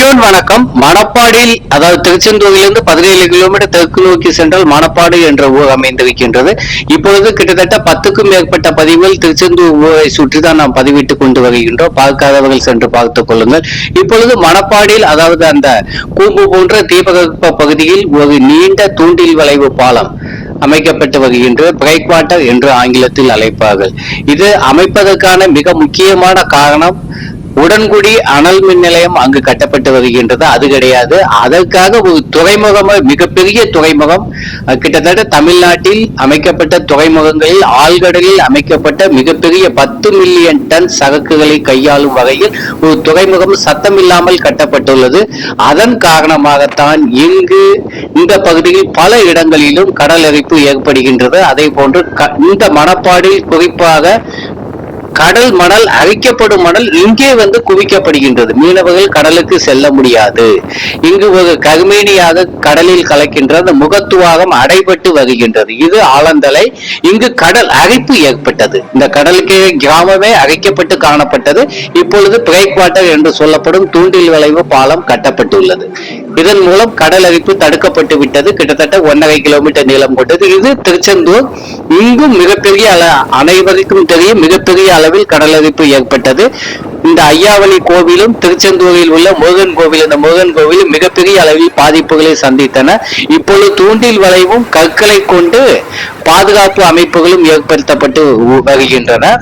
எல்லோரும் வணக்கம். மணப்பாடியில் அதாவது திருச்செந்தூரிலிருந்து 17 கிலோமீட்டர் தெற்கு நோக்கி சென்றால் மணப்பாடு என்ற ஊர் அமைந்திருக்கின்றது. இப்பொழுது கிட்டத்தட்ட 10க்கும் மேற்பட்ட பதிவுகள் திருச்செந்தூர் ஊரை சுற்றிதான் நாம் பதிவிட்டுக் கொண்டு வருகின்றோம். பார்க்காதவர்கள் சென்று பார்த்துக் கொள்ளுங்கள். இப்பொழுது மணப்பாடியில் அதாவது அந்த கூம்பு போன்ற தீபகற்ப பகுதியில் ஒரு நீண்ட தூண்டில் வளைவு பாலம் அமைக்கப்பட்டு வருகின்ற பிரேக் வாட்டர் என்று ஆங்கிலத்தில் அழைப்பார்கள். இது அமைப்பதற்கான மிக முக்கியமான காரணம் உடன்குடி அனல் மின் நிலையம் அங்கு கட்டப்பட்டு வருகின்றது. அது கிடையாது, அதற்காக ஒரு துறைமுகம், மிகப்பெரிய துறைமுகம், கிட்டத்தட்ட தமிழ்நாட்டில் அமைக்கப்பட்ட துறைமுகங்களில் ஆழ்கடலில் அமைக்கப்பட்ட மிகப்பெரிய 10 மில்லியன் டன் சரக்குகளை கையாளும் வகையில் ஒரு துறைமுகம் சத்தமில்லாமல் கட்டப்பட்டுள்ளது. அதன் காரணமாகத்தான் இங்கு இந்த பகுதியில் பல இடங்களிலும் கடல் அரிப்பு ஏற்படுகின்றது. அதே போன்று இந்த மணப்பாடில் குறிப்பாக கடல் மணல், அரிக்கப்படும் மணல் இங்கே வந்து குவிக்கப்படுகின்றது. மீனவர்கள் கடலுக்கு செல்ல முடியாது. இங்கு ஒரு கருமேனியாக கடலில் கலக்கின்ற அந்த முகத்துவாகம் அடைபட்டு வருகின்றது. இது ஆலந்தலை. இங்கு கடல் அரிப்பு ஏற்பட்டது. இந்த கடலுக்கு கிராமமே அரிக்கப்பட்டு காணப்பட்டது. இப்பொழுது பிரேக் வாட்டர் என்று சொல்லப்படும் தூண்டில் வளைவு பாலம் கட்டப்பட்டுள்ளது. இதன் மூலம் கடல் அரிப்பு தடுக்கப்பட்டு விட்டது. கிட்டத்தட்ட 1.5 கிலோமீட்டர் நீளம் கொண்டது. இது திருச்செந்தூர். இங்கும் மிகப்பெரிய அனைவருக்கும் தெரியும், மிகப்பெரிய அளவில் கடல் அரிப்பு ஏற்பட்டது. இந்த ஐயாவளி கோவிலும் திருச்செந்தூரில் உள்ள முருகன் கோவில், இந்த முருகன் கோவிலும் மிகப்பெரிய அளவில் பாதிப்புகளை சந்தித்தன. இப்பொழுது தூண்டில் வளைவும் கற்களை கொண்டு பாதுகாப்பு அமைப்புகளும் ஏற்படுத்தப்பட்டு வருகின்றன.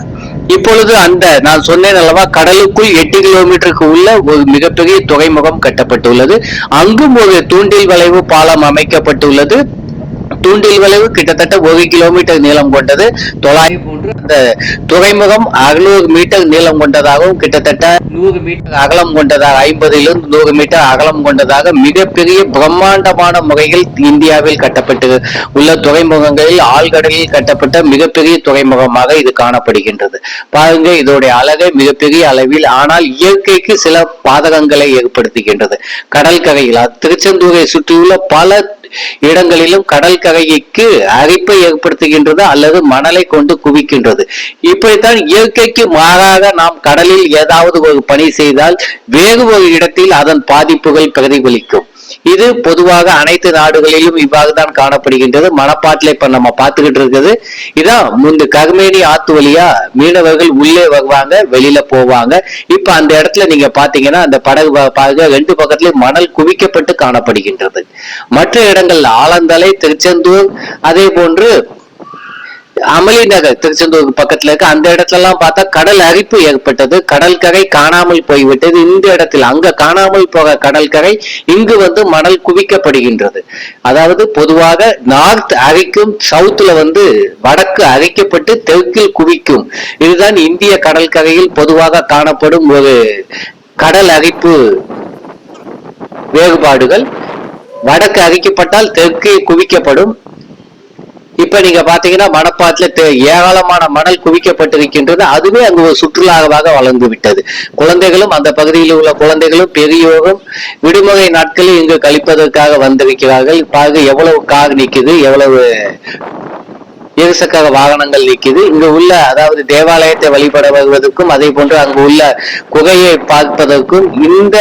இப்பொழுது அந்த நான் சொன்னேன் அல்லவா, கடலுக்குள் 8 கிலோமீட்டருக்கு உள்ள ஒரு மிகப்பெரிய துறைமுகம் கட்டப்பட்டுள்ளது. அங்கும் ஒரு தூண்டில் வளைவு பாலம் அமைக்கப்பட்டுள்ளது. தூண்டில் வளைவு கிட்டத்தட்ட 1 கிலோமீட்டர் நீளம் கொண்டது. 900 போன்று அந்த துறைமுகம் 600 மீட்டர் நீளம் கொண்டதாகவும் கிட்டத்தட்ட 100 மீட்டர் அகலம் கொண்டதாக, 50லிருந்து 100 மீட்டர் அகலம் கொண்டதாக மிகப்பெரிய பிரம்மாண்டமான முறையில் இந்தியாவில் கட்டப்பட்டு உள்ள துறைமுகங்களில் ஆழ்கடலில் கட்டப்பட்ட மிகப்பெரிய துறைமுகமாக இது காணப்படுகின்றது. பாருங்க இதோடைய அழகை, மிகப்பெரிய அளவில். ஆனால் இயற்கைக்கு சில பாதகங்களை ஏற்படுத்துகின்றது. கடல் கரையில் திருச்செந்தூரை சுற்றியுள்ள பல இடங்களிலும் கடல் கரைக்கு அரிப்பை ஏற்படுத்துகின்றது அல்லது மணலை கொண்டு குவிக்கின்றது. இப்படித்தான் இயற்கைக்கு மாறாக நாம் கடலில் ஏதாவது ஒரு பணி செய்தால் வேறு ஒரு இடத்தில் அதன் பாதிப்புகள் பிரதிபலிக்கும். இது பொதுவாக அனைத்து நாடுகளிலும் இவ்வாறுதான் காணப்படுகின்றது. மணப்பாட்டில் இப்ப நம்ம பார்த்துக்கிட்டு இருக்குது. இதான் முன்பு கர்மேனி ஆத்து வழியா மீனவர்கள் உள்ளே வருவாங்க, வெளியில போவாங்க. இப்ப அந்த இடத்துல நீங்க பாத்தீங்கன்னா அந்த படகு பாருங்க, 2 பக்கத்திலும் மணல் குவிக்கப்பட்டு காணப்படுகின்றது. மற்ற இடங்கள் ஆலந்தலை, திருச்செந்தூர், அதே போன்று அமளி நகர் திருச்செந்தூர் பக்கத்துல இருக்க அந்த இடத்துல எல்லாம் பார்த்தா கடல் அரிப்பு ஏற்பட்டது. கடல் கரை காணாமல் போய்விட்டது. இந்த இடத்தில் அங்க காணாமல் போக கடல் கரை, இங்கு வந்து மணல் குவிக்கப்படுகின்றது. அதாவது பொதுவாக நார்த் அரிக்கும், சவுத்துல வந்து வடக்கு அரிக்கப்பட்டு தெற்கில் குவிக்கும். இதுதான் இந்திய கடல் கரையில் பொதுவாக காணப்படும் ஒரு கடல் அரிப்பு வேறுபாடுகள். வடக்கு அரிக்கப்பட்டால் தெற்கு குவிக்கப்படும். இப்ப நீங்க பாத்தீங்கன்னா மணப்பாட்டுல ஏராளமான மணல் குவிக்கப்பட்டிருக்கின்றது. அதுவே அங்கு ஒரு சுற்றுலாவாக வளர்ந்து விட்டது. குழந்தைகளும், அந்த பகுதியில் உள்ள குழந்தைகளும் பெரியோரும் விடுமுறை நாட்களில் இங்கு கழிப்பதற்காக வந்திருக்கிறார்கள். பாருங்க எவ்வளவு கார் நிக்குது, எவ்வளவு இருசக்கர வாகனங்கள் நிக்குது. இங்கு உள்ள அதாவது தேவாலயத்தை வழிபட வருவதற்கும், அதே போன்று அங்கு உள்ள குகையை பார்ப்பதற்கும், இந்த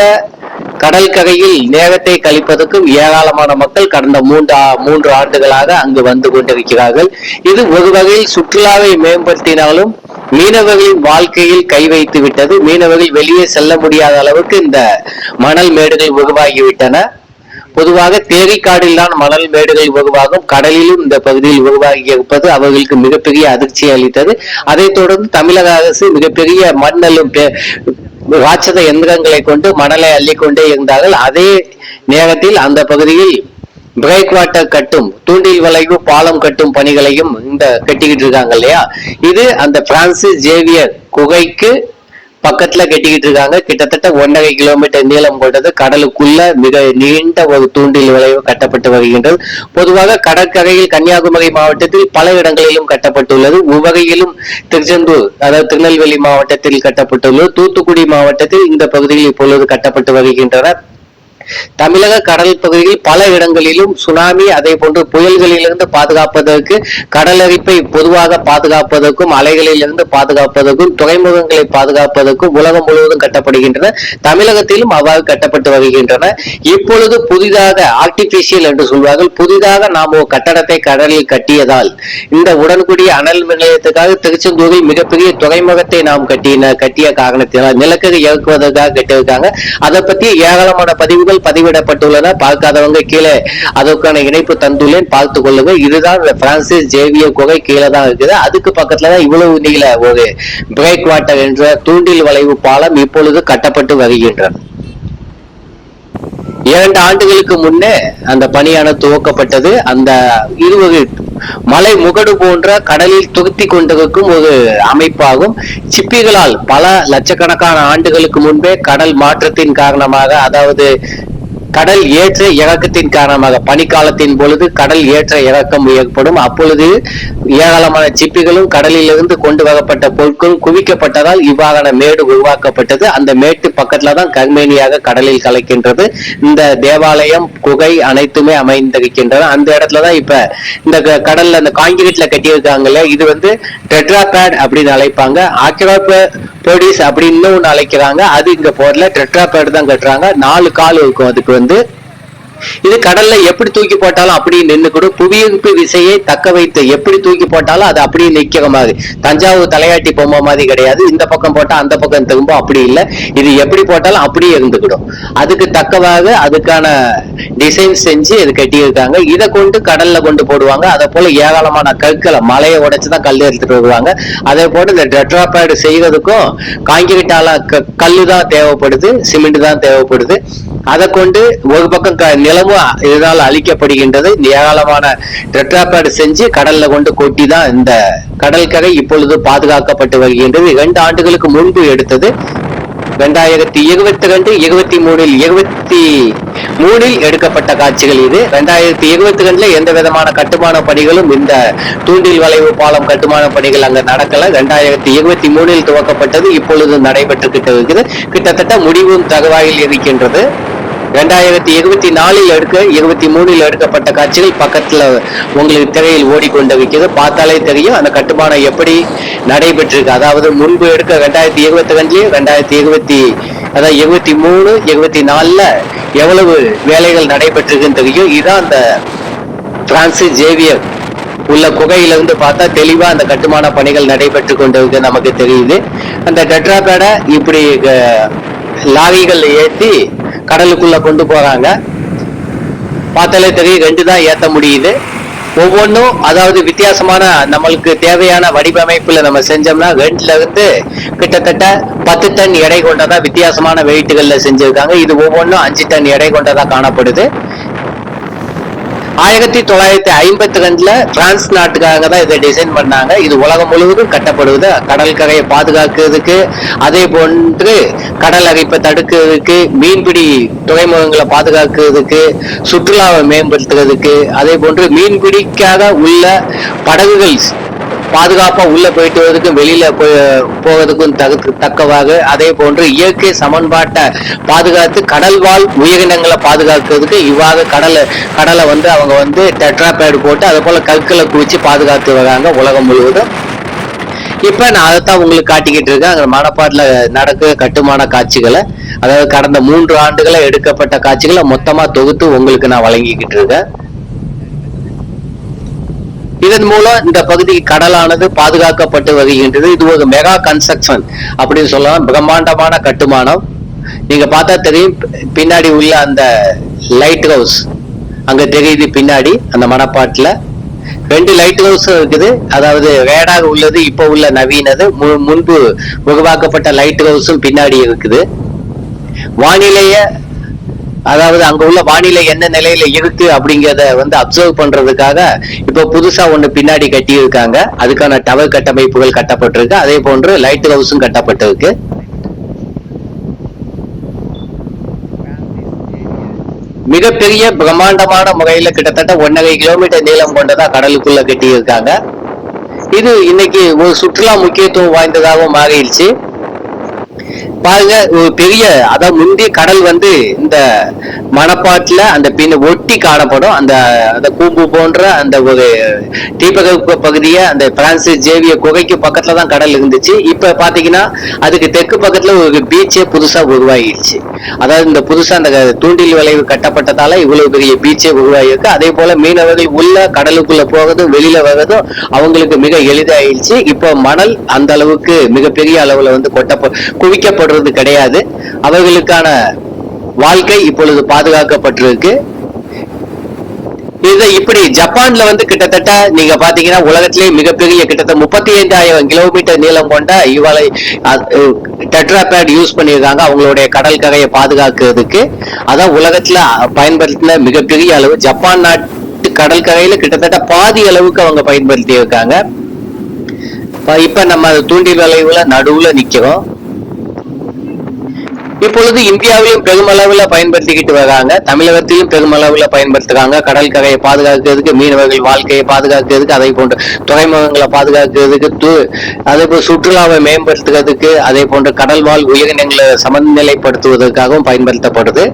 கடல் கரையில் நேரத்தை கழிப்பதற்கும் ஏராளமான மக்கள் கடந்த 3 ஆண்டுகளாக அங்கு வந்து கொண்டிருக்கிறார்கள். இது ஒரு வகையில் சுற்றுலாவை மேம்படுத்தினாலும் மீனவர்களின் வாழ்க்கையில் கை வைத்து விட்டது. மீனவர்கள் வெளியே செல்ல முடியாத அளவுக்கு இந்த மணல் மேடுகள் உருவாகிவிட்டன. பொதுவாக தேரிக்காடில் தான் மணல் மேடுகள் உருவாகும். கடலிலும் இந்த பகுதியில் உருவாகி இருப்பது அவர்களுக்கு மிகப்பெரிய அதிர்ச்சி அளித்தது. அதைத் தொடர்ந்து தமிழக அரசு மிகப்பெரிய மண்ணலும் ராட்சத எந்திரங்களை கொண்டு மணலை அள்ளிக்கொண்டே இருந்தார்கள். அதே நேரத்தில் அந்த பகுதியில் பிரேக் வாட்டர் கட்டும், தூண்டில் வளைவு பாலம் கட்டும் பணிகளையும் இந்த கட்டிக்கிட்டு இருக்காங்க இல்லையா. இது அந்த பிரான்சிஸ் ஜேவியர் குகைக்கு பக்கத்துல கட்டிக்கிட்டு இருக்காங்க. கிட்டத்தட்ட 1.5 கிலோமீட்டர் நீளம் கொண்டது. கடலுக்குள்ள மிக நீண்ட ஒரு தூண்டில் வளைவு கட்டப்பட்டு வருகின்றது. பொதுவாக கடற்கரையில் கன்னியாகுமரி மாவட்டத்தில் பல இடங்களிலும் கட்டப்பட்டுள்ளது. உவகையிலும் திருச்செந்தூர் அதாவது திருநெல்வேலி மாவட்டத்தில் கட்டப்பட்டுள்ளது. தூத்துக்குடி மாவட்டத்தில் இந்த பகுதியில் இப்பொழுது கட்டப்பட்டு வருகின்றன. தமிழக கடல் பகுதியில் பல இடங்களிலும் சுனாமி அதே போன்று புயல்களிலிருந்து பாதுகாப்பதற்கு கடலரிப்பை பொதுவாக பாதுகாப்பதற்கும் அலைகளிலிருந்து பாதுகாப்பதற்கும் துறைமுகங்களை பாதுகாப்பதற்கும் உலகம் முழுவதும் கட்டப்படுகின்றன. தமிழகத்திலும் அவ்வாறு கட்டப்பட்டு வருகின்றன. இப்பொழுது புதிதாக ஆர்டிபிஷியல் என்று சொல்வார்கள், புதிதாக நாம் ஒரு கட்டடத்தை கடலில் கட்டியதால் இந்த உடன்குடி அனல் மின் நிலையத்துக்காக திருச்செந்தூரில் மிகப்பெரிய துறைமுகத்தை நாம் கட்டிய காரணத்தினால் நிலக்கரி இறக்குவதற்காக கட்டியிருக்காங்க. அதை பற்றி ஏராளமான பதிவுகள் பதிவிடப்பட்டுள்ளன. பார்க்காதவங்க கீழே அதற்கான இணைப்பு தந்துள்ளேன், பார்த்து கொள்ளுங்க. இதுதான் பிரான்சிஸ் ஜேவியர் குகை கீழே தான் இருக்குது. அதுக்கு பக்கத்துல தான் இவ்வளவு நீள ஒரு பிரேக் வாட்டர் என்ற தூண்டில் வளைவு பாலம் இப்பொழுது கட்டப்பட்டு வருகின்றன. 2 ஆண்டுகளுக்கு முன்னே அந்த பணியான துவக்கப்பட்டது. அந்த 20 மலை முகடு போன்ற கடலில் துருத்தி கொண்டிருக்கும் ஒரு அமைப்பாகும். சிப்பிகளால் பல லட்சக்கணக்கான ஆண்டுகளுக்கு முன்பே கடல் மாற்றத்தின் காரணமாக, அதாவது கடல் ஏற்ற இறக்கத்தின் காரணமாக, பனிக்காலத்தின் பொழுது கடல் ஏற்ற இறக்கம் ஏற்படும். அப்பொழுது ஏராளமான சிப்பிகளும் கடலிலிருந்து கொண்டு வரப்பட்ட பொருட்களும் குவிக்கப்பட்டதால் இவ்வாறான மேடு உருவாக்கப்பட்டது. அந்த மேட்டு பக்கத்துல தான் கர்மேனியாக கடலில் கலக்கின்றது. இந்த தேவாலயம் குகை அனைத்துமே அமைந்திருக்கின்றன. அந்த இடத்துலதான் இப்ப இந்த கடல்ல அந்த காங்கிரீட்ல கட்டியிருக்காங்கல்ல, இது வந்து டெட்ராபேட் அப்படின்னு அழைப்பாங்க. ஆக்ரோபோடிஸ் அப்படின்னு ஒண்ணு அழைக்கிறாங்க. அது இங்க போடல, டெட்ராபேட் தான் கட்டுறாங்க. 4 கால் இருக்கும் அதுக்கு வந்து. இது கடல்ல எப்படி தூக்கி போட்டாலும் அப்படியே நின்னுக்கிடும். புவியீர்ப்பு விசையை தக்க வைத்து எப்படி தூக்கி போட்டாலும் அது அப்படியே நிக்கிற மாதிரி. தஞ்சாவூர் தலையாட்டி பொம்மை மாதிரி கிடையாது, இந்த பக்கம் போட்டா அந்த பக்கம் திரும்ப அப்படி இல்லை. இது எப்படி போட்டாலும் அப்படியே இருந்துக்கிடும். அதுக்கு தக்கவாக அதுக்கான டிசைன் செஞ்சு இது கட்டியிருக்காங்க. இதை கொண்டு கடல்ல கொண்டு போடுவாங்க. அதை போல ஏராளமான கற்களை மலையை உடைச்சுதான் கல் எடுத்துட்டு வருவாங்க. அதே போல இந்த டெட்ராபேடு செய்வதற்கும் காங்கிரீட்டால கல்லு தான் தேவைப்படுது, சிமெண்ட் தான் தேவைப்படுது. அதை கொண்டு ஒரு பக்கம் நிலமும் இதனால் அழிக்கப்படுகின்றது. ஏராளமான டெட்ராபேட் செஞ்சு கடல்ல கொண்டு கொட்டி தான் இந்த கடற்கரை இப்பொழுது பாதுகாக்கப்பட்டு வருகின்றது. 2 ஆண்டுகளுக்கு முன்பு எடுத்தது. 2022, 23 எடுக்கப்பட்ட காட்சிகள் இது. 2022 எந்த விதமான கட்டுமான பணிகளும், இந்த தூண்டில் வளைவு பாலம் கட்டுமான பணிகள் அங்க நடக்கல. 2023 துவக்கப்பட்டது, இப்பொழுது நடைபெற்றுக்கிட்டு இருக்குது. கிட்டத்தட்ட முடிவும் தகவாயில் இருக்கின்றது. 2024 23 எடுக்கப்பட்ட காட்சிகள் பக்கத்துல உங்களுக்கு திரையில் ஓடிக்கொண்டிருக்கிறது. பார்த்தாலே தெரியும் அந்த கட்டுமானம் எப்படி நடைபெற்றிருக்கு. அதாவது முன்பு எடுக்க 2022, 2023, 24 எவ்வளவு வேலைகள் நடைபெற்றிருக்குன்னு தெரியும். இதுதான் அந்த பிரான்சிஸ் ஜேவியர் உள்ள குகையிலிருந்து பார்த்தா தெளிவா அந்த கட்டுமான பணிகள் நடைபெற்று கொண்டிருக்கு நமக்கு தெரியுது. அந்த டெட்ராபேடை இப்படி லாரிகள் ஏற்றி கடலுக்குள்ள கொண்டு போறாங்க. பார்த்தாலே தெரியும் 2 தான் ஏத்த முடியுது. ஒவ்வொன்றும் அதாவது வித்தியாசமான நம்மளுக்கு தேவையான வடிவமைப்புல நம்ம செஞ்சோம்னா 2ல இருந்து கிட்டத்தட்ட 10 டன் எடை கொண்டதா வித்தியாசமான வெயிட்டுகள்ல செஞ்சிருக்காங்க. இது ஒவ்வொன்றும் 5 டன் எடை கொண்டதா காணப்படுது. 1952 பிரான்ஸ் நாட்டுக்காக தான் இதை டிசைன் பண்ணாங்க. இது உலகம் முழுவதும் கட்டப்படுவது கடல் கரையை பாதுகாக்கிறதுக்கு, அதே போன்று கடல் அரிப்பை தடுக்கிறதுக்கு, மீன்பிடி துறைமுகங்களை பாதுகாக்கிறதுக்கு, சுற்றுலாவை மேம்படுத்துறதுக்கு, அதே போன்று மீன்பிடிக்காக உள்ள படகுகள் பாதுகாப்பா உள்ள போயிட்டு வரதுக்கும் வெளியில போவதுக்கும் தக்கவாக, அதே போன்று இயற்கை சமன்பாட்டை பாதுகாத்து கடல்வாழ் உயிரினங்களை பாதுகாக்கிறதுக்கு இவ்வாறு கடலை வந்து அவங்க வந்து டெட்ராபேடு போட்டு அதே போல கற்களை குவிச்சு பாதுகாத்து வராங்க உலகம் முழுவதும். இப்ப நான் அதைத்தான் உங்களுக்கு காட்டிக்கிட்டு இருக்கேன். அங்க மணப்பாட்டுல நடக்கிற கட்டுமான காட்சிகளை, அதாவது கடந்த 3 ஆண்டுகளை எடுக்கப்பட்ட காட்சிகளை மொத்தமா தொகுத்து உங்களுக்கு நான் வழங்கிக்கிட்டு இருக்கேன். இதன் மூலம் இந்த பகுதி கடலானது பாதுகாக்கப்பட்டு வருகின்றது. இது ஒரு மெகா கன்ஸ்ட்ரக்ஷன் அப்படின்னு சொல்லலாம், பிரம்மாண்டமான கட்டுமானம். நீங்க பார்த்தா தெரியும் பின்னாடி உள்ள அந்த லைட் ஹவுஸ் அங்க தெரியுது. பின்னாடி அந்த மணப்பாட்டுல 2 லைட் ஹவுஸ் இருக்குது. அதாவது ரேடார் உள்ளது, இப்ப உள்ள நவீனது. முன்பு உருவாக்கப்பட்ட லைட் ஹவுஸும் பின்னாடி இருக்குது. வானிலைய, அதாவது அங்க உள்ள வானிலை என்ன நிலையில இருக்கு அப்படிங்கிறத வந்து அப்சர்வ் பண்றதுக்காக இப்ப புதுசா ஒண்ணு பின்னாடி கட்டி இருக்காங்க. அதுக்கான டவர் கட்டமைப்புகள் கட்டப்பட்டிருக்கு. அதே போன்று லைட் ஹவுஸும் கட்டப்பட்டிருக்கு. மிகப்பெரிய பிரம்மாண்டமான முறையில கிட்டத்தட்ட 1.5 கிலோமீட்டர் நீளம் கொண்டதா கடலுக்குள்ள கட்டி இருக்காங்க. இது இன்னைக்கு ஒரு சுற்றுலா முக்கியத்துவம் வாய்ந்ததாகவும் மாறிடுச்சு. பாருங்க, ஒரு பெரிய, அதாவது முந்தைய கடல் வந்து இந்த மணப்பாட்டுல அந்த பின் ஒட்டி காணப்படும் அந்த அந்த கூம்பு போன்ற அந்த ஒரு தீபகற்ப பகுதியை அந்த பிரான்சிஸ் ஜேவியர் குகைக்கு பக்கத்துல தான் கடல் இருந்துச்சு. இப்ப பாத்தீங்கன்னா அதுக்கு தெற்கு பக்கத்துல ஒரு பீச்சே புதுசா உருவாகிடுச்சு. அதாவது இந்த புதுசா அந்த தூண்டில் விளைவு கட்டப்பட்டதால இவ்வளவு பெரிய பீச்சே உருவாகிருக்கு. அதே போல மீனவர்கள் உள்ள கடலுக்குள்ள போகிறதும் வெளியில வர்றதும் அவங்களுக்கு மிக எளிதாயிடுச்சு. இப்போ மணல் அந்த அளவுக்கு மிகப்பெரிய அளவுல வந்து குவிக்கப்படுறது கிடையாது. அவர்களுக்கான வாழ்க்கை இப்பொழுது பாதுகாக்கப்பட்டிருக்கு. இதை இப்படி ஜப்பான்ல வந்து கிட்டத்தட்ட நீங்க பாத்தீங்கன்னா உலகத்திலேயே மிகப்பெரிய கிட்டத்தட்ட 35,000 கிலோமீட்டர் நீளம் கொண்ட இவளை டெட்ராபேட் யூஸ் பண்ணியிருக்காங்க அவங்களுடைய கடல் கரையை பாதுகாக்கிறதுக்கு. அதான் உலகத்துல பயன்படுத்தின மிகப்பெரிய அளவு. ஜப்பான் நாட்டு கடல் கரையில கிட்டத்தட்ட பாதி அளவுக்கு அவங்க பயன்படுத்தி இருக்காங்க. இப்ப நம்ம தூண்டில் விளைவுல நடுவுல நிக்கிறோம். இப்பொழுது இந்தியாவிலும் பெருமளவுல பயன்படுத்திக்கிட்டு வராங்க. தமிழகத்திலும் பெருமளவுல பயன்படுத்துறாங்க. கடல் கரையை பாதுகாக்கிறதுக்கு, மீனவர்கள் வாழ்க்கையை பாதுகாக்கிறதுக்கு, அதை போன்ற துறைமுகங்களை பாதுகாக்கிறதுக்கு, அதே போல் சுற்றுலாவை மேம்படுத்துறதுக்கு, அதே போன்ற கடல் வாழ் உயிரினங்களை சமநிலைப்படுத்துவதற்காகவும் பயன்படுத்தப்படுது.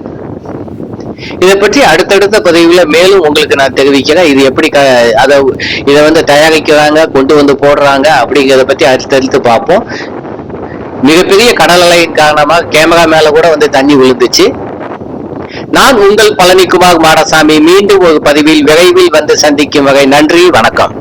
இதை பற்றி அடுத்தடுத்த பதிவுல மேலும் உங்களுக்கு நான் தெரிவிக்கிறேன். இது எப்படி இதை வந்து தயாரிக்கிறாங்க, கொண்டு வந்து போடுறாங்க அப்படிங்கிறத பத்தி அடுத்தடுத்து பார்ப்போம். மிகப்பெரிய கடல் அலையின் காரணமாக கேமரா மேல கூட வந்து தண்ணி விழுந்துச்சு. நான் உங்கள் பழனிக்குமார் மாடசாமி. மீண்டும் ஒரு பதிவில் விரைவில் வந்து சந்திக்கும் வரை நன்றி, வணக்கம்.